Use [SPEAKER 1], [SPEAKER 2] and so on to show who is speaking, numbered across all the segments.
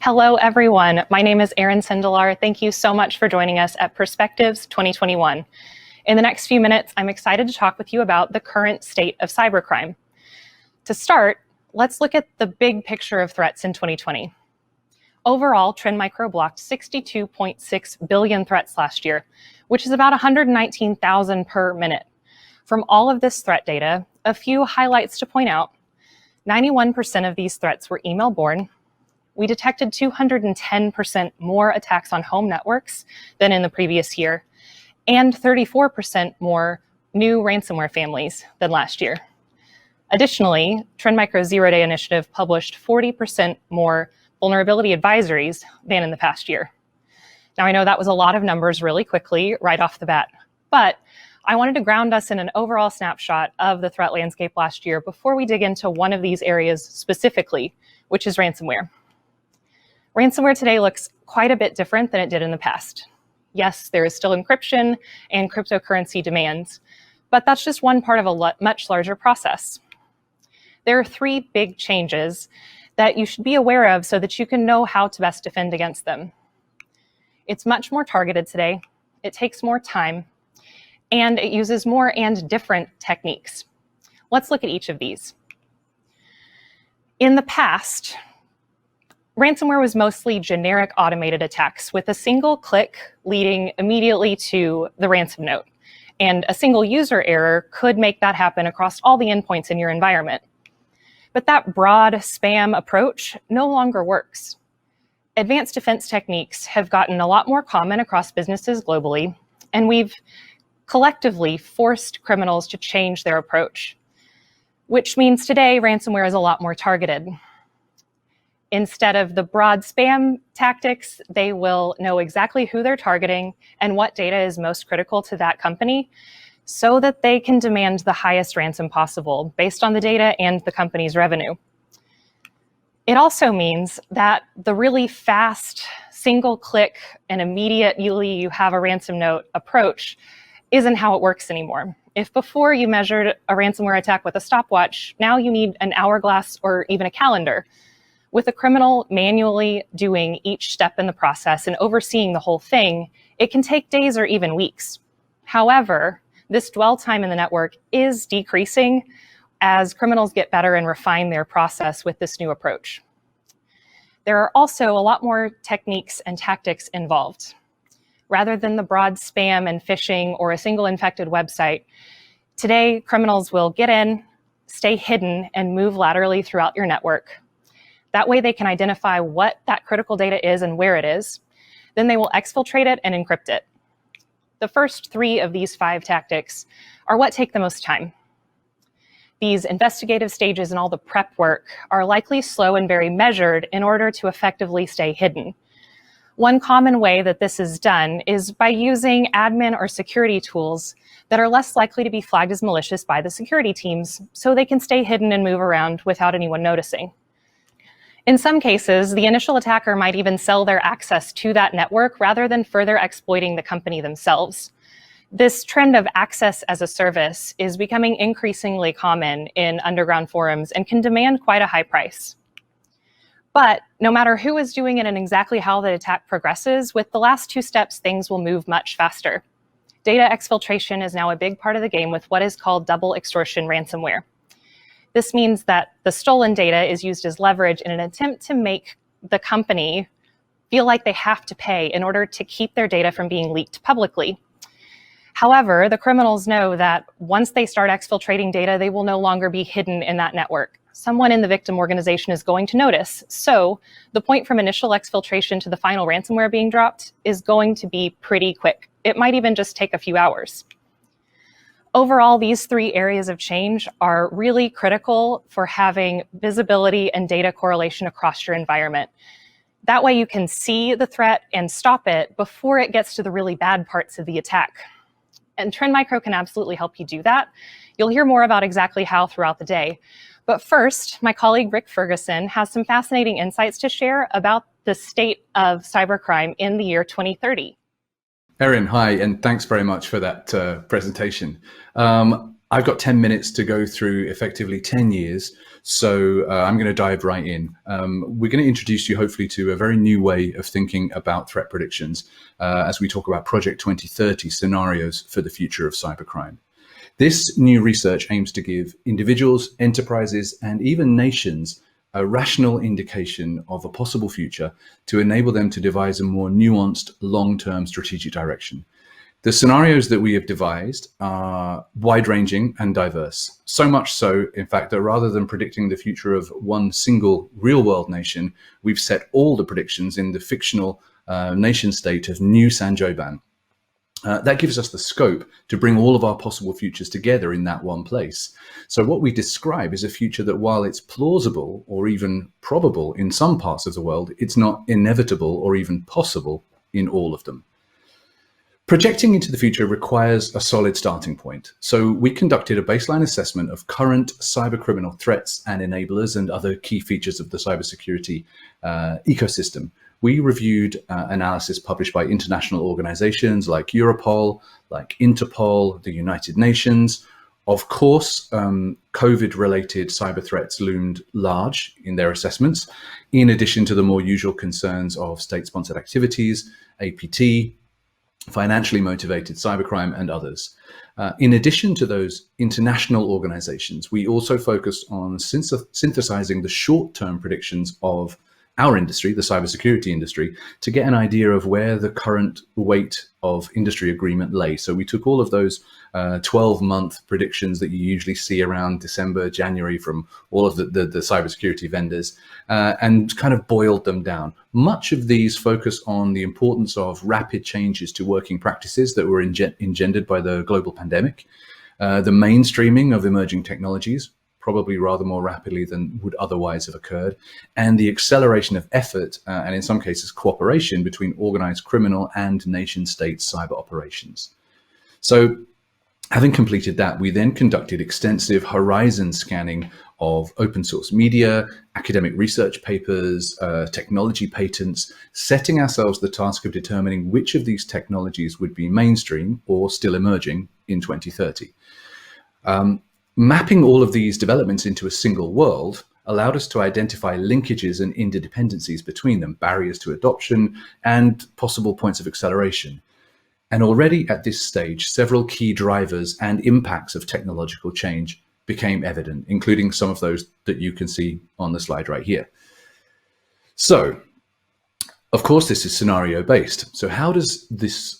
[SPEAKER 1] Hello, everyone. My name is Erin Sindelar. Thank you so much for joining us at Perspectives 2021. In the next few minutes, I'm excited to talk with you about the current state of cybercrime. To start, let's look at the big picture of threats in 2020. Overall, Trend Micro blocked 62.6 billion threats last year, which is about 119,000 per minute. From all of this threat data, a few highlights to point out. 91% of these threats were email-borne. We detected 210% more attacks on home networks than in the previous year, and 34% more new ransomware families than last year. Additionally, Trend Micro's Zero-Day Initiative published 40% more vulnerability advisories than in the past year. Now, I know that was a lot of numbers really quickly right off the bat, but I wanted to ground us in an overall snapshot of the threat landscape last year before we dig into one of these areas specifically, which is ransomware. Ransomware today looks quite a bit different than it did in the past. Yes, there is still encryption and cryptocurrency demands, but that's just one part of a much larger process. There are three big changes that you should be aware of so that you can know how to best defend against them. It's much more targeted today, it takes more time, and it uses more and different techniques. Let's look at each of these. In the past, ransomware was mostly generic automated attacks with a single click leading immediately to the ransom note. And a single user error could make that happen across all the endpoints in your environment. But that broad spam approach no longer works. Advanced defense techniques have gotten a lot more common across businesses globally, and we've collectively forced criminals to change their approach, which means today ransomware is a lot more targeted. Instead of the broad spam tactics, they will know exactly who they're targeting and what data is most critical to that company so that they can demand the highest ransom possible based on the data and the company's revenue. It also means that the really fast, single click and immediately you have a ransom note approach isn't how it works anymore. If before you measured a ransomware attack with a stopwatch, now you need an hourglass or even a calendar. With a criminal manually doing each step in the process and overseeing the whole thing, it can take days or even weeks. However, this dwell time in the network is decreasing as criminals get better and refine their process with this new approach. There are also a lot more techniques and tactics involved. Rather than the broad spam and phishing or a single infected website, today criminals will get in, stay hidden, and move laterally throughout your network. That way they can identify what that critical data is and where it is. Then they will exfiltrate it and encrypt it. The first three of these 5 tactics are what take the most time. These investigative stages and all the prep work are likely slow and very measured in order to effectively stay hidden. One common way that this is done is by using admin or security tools that are less likely to be flagged as malicious by the security teams, so they can stay hidden and move around without anyone noticing. In some cases, the initial attacker might even sell their access to that network rather than further exploiting the company themselves. This trend of access as a service is becoming increasingly common in underground forums and can demand quite a high price. But no matter who is doing it and exactly how the attack progresses, with the last 2 steps, things will move much faster. Data exfiltration is now a big part of the game with what is called double extortion ransomware. This means that the stolen data is used as leverage in an attempt to make the company feel like they have to pay in order to keep their data from being leaked publicly. However, the criminals know that once they start exfiltrating data, they will no longer be hidden in that network. Someone in the victim organization is going to notice. So the point from initial exfiltration to the final ransomware being dropped is going to be pretty quick. It might even just take a few hours. Overall, these 3 areas of change are really critical for having visibility and data correlation across your environment. That way you can see the threat and stop it before it gets to the really bad parts of the attack. And Trend Micro can absolutely help you do that. You'll hear more about exactly how throughout the day. But first, my colleague Rick Ferguson has some fascinating insights to share about the state of cybercrime in the year 2030.
[SPEAKER 2] Erin, hi, and thanks very much for that presentation. I've got 10 minutes to go through effectively 10 years. So I'm going to dive right in. We're going to introduce you hopefully to a very new way of thinking about threat predictions as we talk about Project 2030 scenarios for the future of cybercrime. This new research aims to give individuals, enterprises, and even nations a rational indication of a possible future to enable them to devise a more nuanced, long-term strategic direction. The scenarios that we have devised are wide-ranging and diverse. So much so, in fact, that rather than predicting the future of one single real-world nation, we've set all the predictions in the fictional nation-state of New Sanjoban. That gives us the scope to bring all of our possible futures together in that one place. So what we describe is a future that, while it's plausible or even probable in some parts of the world, it's not inevitable or even possible in all of them. Projecting into the future requires a solid starting point. So we conducted a baseline assessment of current cybercriminal threats and enablers and other key features of the cybersecurity ecosystem. We reviewed analysis published by international organizations like Europol, like Interpol, the United Nations. Of course, COVID-related cyber threats loomed large in their assessments, in addition to the more usual concerns of state-sponsored activities, APT, financially motivated cybercrime, and others. In addition to those international organizations, we also focused on synthesizing the short-term predictions of our industry, the cybersecurity industry, to get an idea of where the current weight of industry agreement lay. So we took all of those 12-month predictions that you usually see around December, January from all of the cybersecurity vendors and kind of boiled them down. Much of these focus on the importance of rapid changes to working practices that were engendered by the global pandemic, the mainstreaming of emerging technologies, probably rather more rapidly than would otherwise have occurred, and the acceleration of effort, and in some cases cooperation, between organized criminal and nation-state cyber operations. So having completed that, we then conducted extensive horizon scanning of open source media, academic research papers, technology patents, setting ourselves the task of determining which of these technologies would be mainstream or still emerging in 2030. Mapping all of these developments into a single world allowed us to identify linkages and interdependencies between them, barriers to adoption, and possible points of acceleration. And already at this stage, several key drivers and impacts of technological change became evident, including some of those that you can see on the slide right here. So, of course, this is scenario-based. So how does this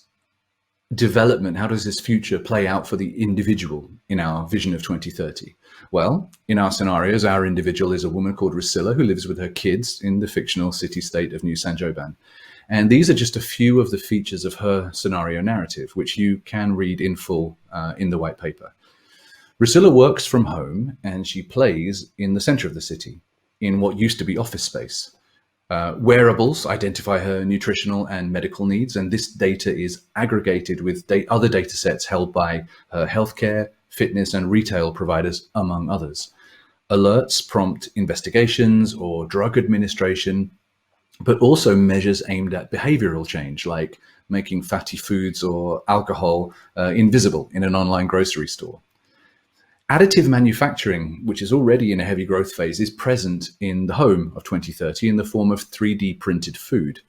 [SPEAKER 2] development, how does this future play out for the individual in our vision of 2030? Well, in our scenarios, our individual is a woman called Rusilla who lives with her kids in the fictional city-state of New Sanjoban. And these are just a few of the features of her scenario narrative, which you can read in full in the white paper. Rusilla works from home and she plays in the center of the city, in what used to be office space. Wearables identify her nutritional and medical needs, and this data is aggregated with other data sets held by her healthcare, fitness, and retail providers, among others. Alerts prompt investigations or drug administration, but also measures aimed at behavioral change, like making fatty foods or alcohol invisible in an online grocery store. Additive manufacturing, which is already in a heavy growth phase, is present in the home of 2030 in the form of 3D printed food.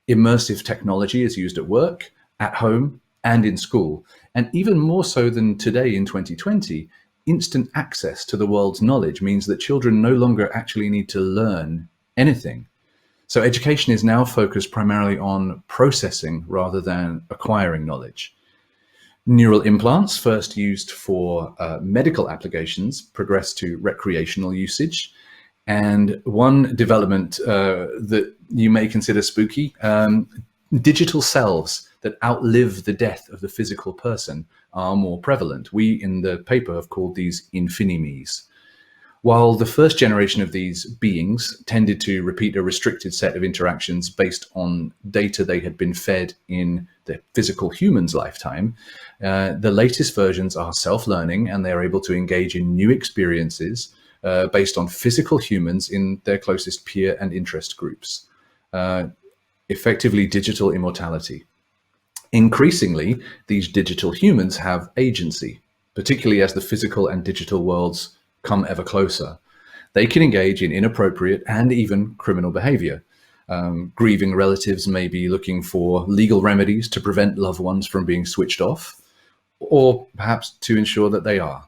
[SPEAKER 2] Immersive technology is used at work, at home, and in school. And even more so than today in 2020, instant access to the world's knowledge means that children no longer actually need to learn anything. So education is now focused primarily on processing rather than acquiring knowledge. Neural implants, first used for medical applications, progressed to recreational usage. And one development that you may consider spooky, digital cells that outlive the death of the physical person are more prevalent. We in the paper have called these infinimes. While the first generation of these beings tended to repeat a restricted set of interactions based on data they had been fed in the physical human's lifetime, the latest versions are self-learning and they're able to engage in new experiences based on physical humans in their closest peer and interest groups. Effectively digital immortality. Increasingly, these digital humans have agency. particularly as the physical and digital worlds come ever closer. They can engage in inappropriate and even criminal behavior. Grieving relatives may be looking for legal remedies to prevent loved ones from being switched off, or perhaps to ensure that they are.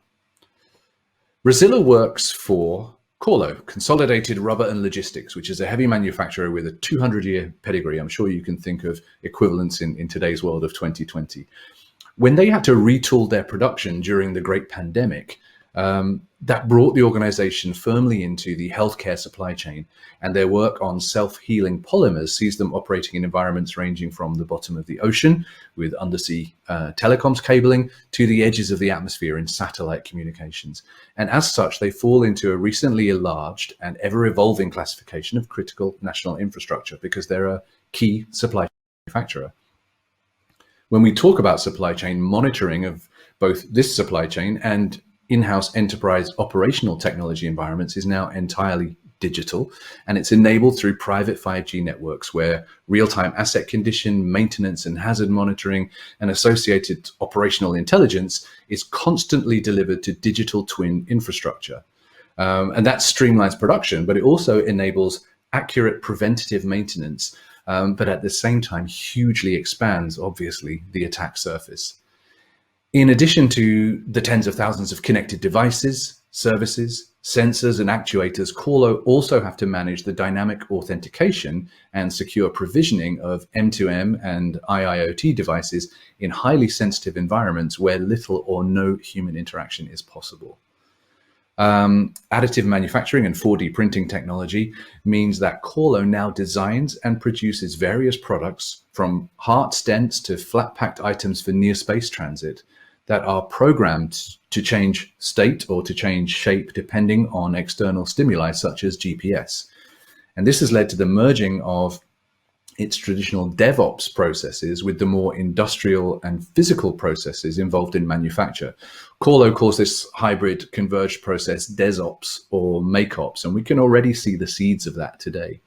[SPEAKER 2] Rosilla works for Corlo, Consolidated Rubber and Logistics, which is a heavy manufacturer with a 200-year pedigree. I'm sure you can think of equivalents in today's world of 2020. When they had to retool their production during the Great Pandemic, that brought the organization firmly into the healthcare supply chain, and their work on self-healing polymers sees them operating in environments ranging from the bottom of the ocean with undersea telecoms cabling to the edges of the atmosphere in satellite communications. And as such, they fall into a recently enlarged and ever-evolving classification of critical national infrastructure because they're a key supply manufacturer. When we talk about supply chain, monitoring of both this supply chain and in-house enterprise operational technology environments is now entirely digital, and it's enabled through private 5G networks where real-time asset condition, maintenance and hazard monitoring and associated operational intelligence is constantly delivered to digital twin infrastructure. And that streamlines production, but it also enables accurate preventative maintenance, but at the same time hugely expands, obviously, the attack surface. In addition to the tens of thousands of connected devices, services, sensors, and actuators, Corlo also have to manage the dynamic authentication and secure provisioning of M2M and IIoT devices in highly sensitive environments where little or no human interaction is possible. Additive manufacturing and 4D printing technology means that Corlo now designs and produces various products from heart stents to flat-packed items for near space transit that are programmed to change state or to change shape depending on external stimuli such as GPS. And this has led to the merging of its traditional DevOps processes with the more industrial and physical processes involved in manufacture. Corlo calls this hybrid converged process DesOps or MakeOps, and we can already see the seeds of that today.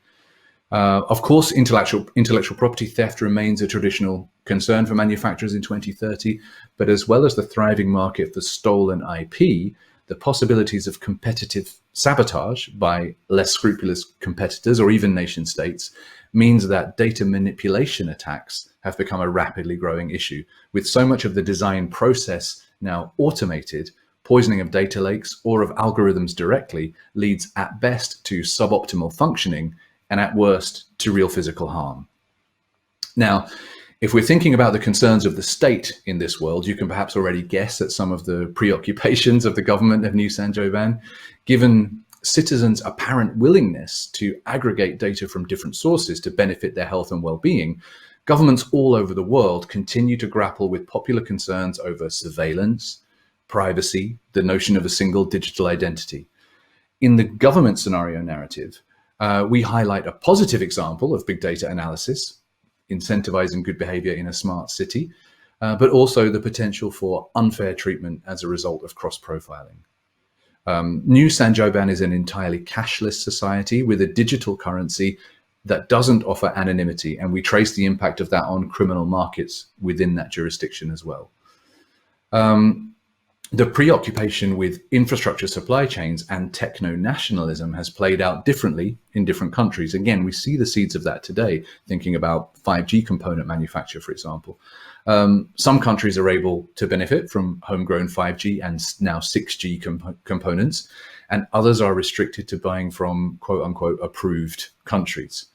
[SPEAKER 2] Of course, intellectual property theft remains a traditional concern for manufacturers in 2030, but as well as the thriving market for stolen IP, the possibilities of competitive sabotage by less scrupulous competitors or even nation states means that data manipulation attacks have become a rapidly growing issue. With so much of the design process now automated, poisoning of data lakes or of algorithms directly leads at best to suboptimal functioning and at worst to real physical harm. Now, if we're thinking about the concerns of the state in this world, you can perhaps already guess at some of the preoccupations of the government of New Saint-Gobain. Given citizens' apparent willingness to aggregate data from different sources to benefit their health and well-being, governments all over the world continue to grapple with popular concerns over surveillance, privacy, the notion of a single digital identity. In the government scenario narrative, we highlight a positive example of big data analysis, incentivizing good behavior in a smart city, but also the potential for unfair treatment as a result of cross-profiling. New Saint-Gobain is an entirely cashless society with a digital currency that doesn't offer anonymity, and we trace the impact of that on criminal markets within that jurisdiction as well. The preoccupation with infrastructure supply chains and techno-nationalism has played out differently in different countries. Again, we see the seeds of that today, thinking about 5G component manufacture, for example. Some countries are able to benefit from homegrown 5G and now 6G components, and others are restricted to buying from quote-unquote approved countries.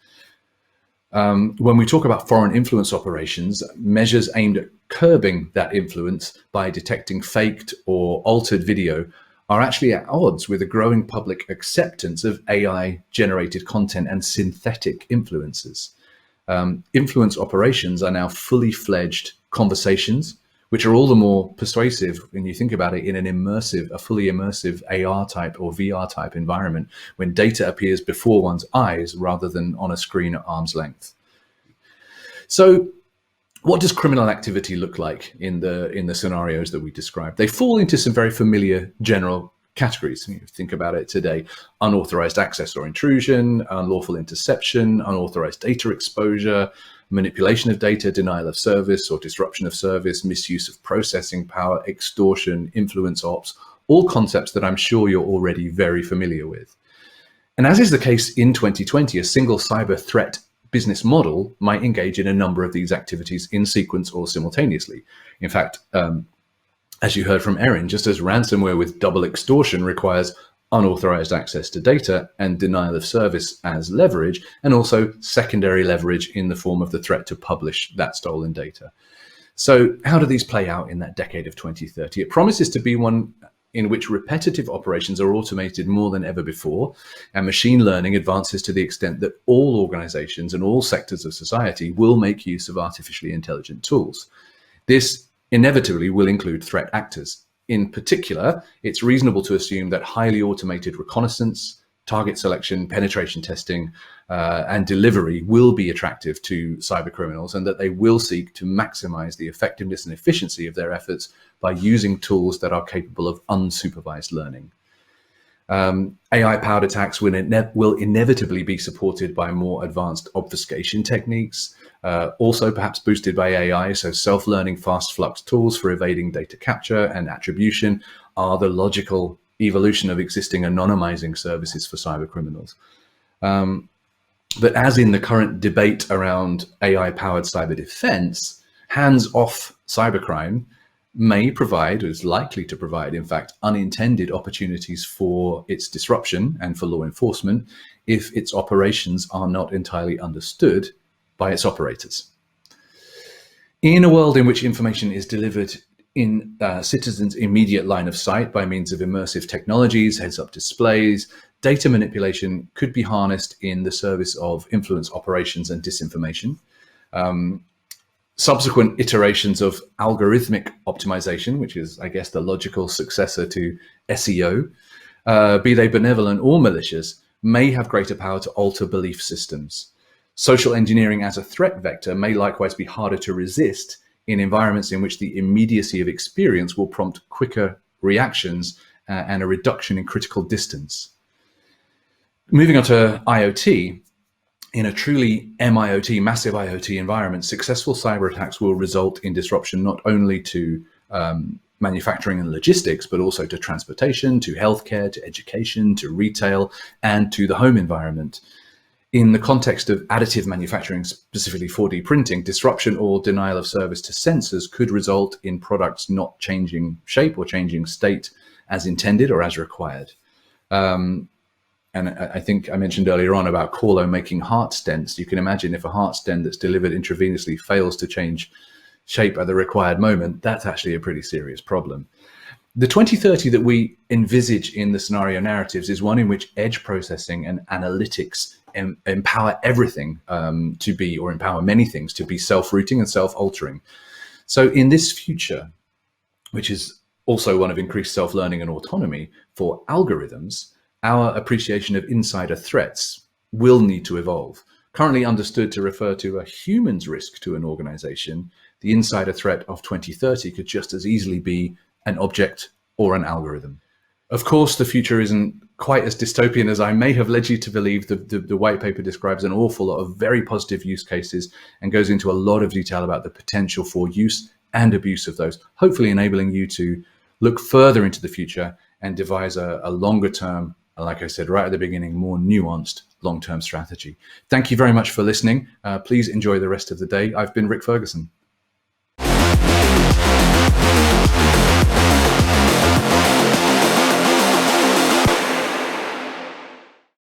[SPEAKER 2] When we talk about foreign influence operations, measures aimed at curbing that influence by detecting faked or altered video are actually at odds with a growing public acceptance of AI-generated content and synthetic influences. Influence operations are now fully fledged conversations, which are all the more persuasive when you think about it in a fully immersive AR type or VR type environment, when data appears before one's eyes rather than on a screen at arm's length. So what does criminal activity look like in the scenarios that we described? They fall into some very familiar general categories. You think about it today: unauthorized access or intrusion, unlawful interception, unauthorized data exposure, manipulation of data, denial of service or disruption of service, misuse of processing power, extortion, influence ops, all concepts that I'm sure you're already very familiar with. And as is the case in 2020, a single cyber threat business model might engage in a number of these activities in sequence or simultaneously. In fact, as you heard from Erin, just as ransomware with double extortion requires unauthorized access to data and denial of service as leverage, and also secondary leverage in the form of the threat to publish that stolen data. So how do these play out in that decade of 2030? It promises to be one in which repetitive operations are automated more than ever before, and machine learning advances to the extent that all organizations and all sectors of society will make use of artificially intelligent tools. This inevitably will include threat actors. In particular, it's reasonable to assume that highly automated reconnaissance, target selection, penetration testing, and delivery will be attractive to cyber criminals, and that they will seek to maximize the effectiveness and efficiency of their efforts by using tools that are capable of unsupervised learning. AI-powered attacks will inevitably be supported by more advanced obfuscation techniques, also perhaps boosted by AI, so self-learning fast flux tools for evading data capture and attribution are the logical evolution of existing anonymizing services for cyber criminals. But as in the current debate around AI-powered cyber defense, hands-off cybercrime may provide, or is likely to provide, in fact, unintended opportunities for its disruption and for law enforcement if its operations are not entirely understood by its operators. In a world in which information is delivered in citizens' immediate line of sight by means of immersive technologies, heads-up displays, data manipulation could be harnessed in the service of influence operations and disinformation. Subsequent iterations of algorithmic optimization, which is, I guess, the logical successor to SEO, be they benevolent or malicious, may have greater power to alter belief systems. Social engineering as a threat vector may likewise be harder to resist in environments in which the immediacy of experience will prompt quicker reactions and a reduction in critical distance. Moving on to IoT, in a truly MIoT, massive IoT environment, successful cyber attacks will result in disruption not only to manufacturing and logistics, but also to transportation, to healthcare, to education, to retail, and to the home environment. In the context of additive manufacturing, specifically 4D printing, disruption or denial of service to sensors could result in products not changing shape or changing state as intended or as required. And I think I mentioned earlier on about Corlo making heart stents. You can imagine if a heart stent that's delivered intravenously fails to change shape at the required moment, that's actually a pretty serious problem. The 2030 that we envisage in the scenario narratives is one in which edge processing and analytics empower everything to be, or empower many things to be self-routing and self-altering. So in this future, which is also one of increased self-learning and autonomy for algorithms, our appreciation of insider threats will need to evolve. Currently understood to refer to a human's risk to an organization, the insider threat of 2030 could just as easily be an object or an algorithm. Of course, the future isn't quite as dystopian as I may have led you to believe. The white paper describes an awful lot of very positive use cases and goes into a lot of detail about the potential for use and abuse of those, hopefully enabling you to look further into the future and devise a longer term, like I said right at the beginning, more nuanced long-term strategy. Thank you very much for listening. Please enjoy the rest of the day. I've been Rick Ferguson.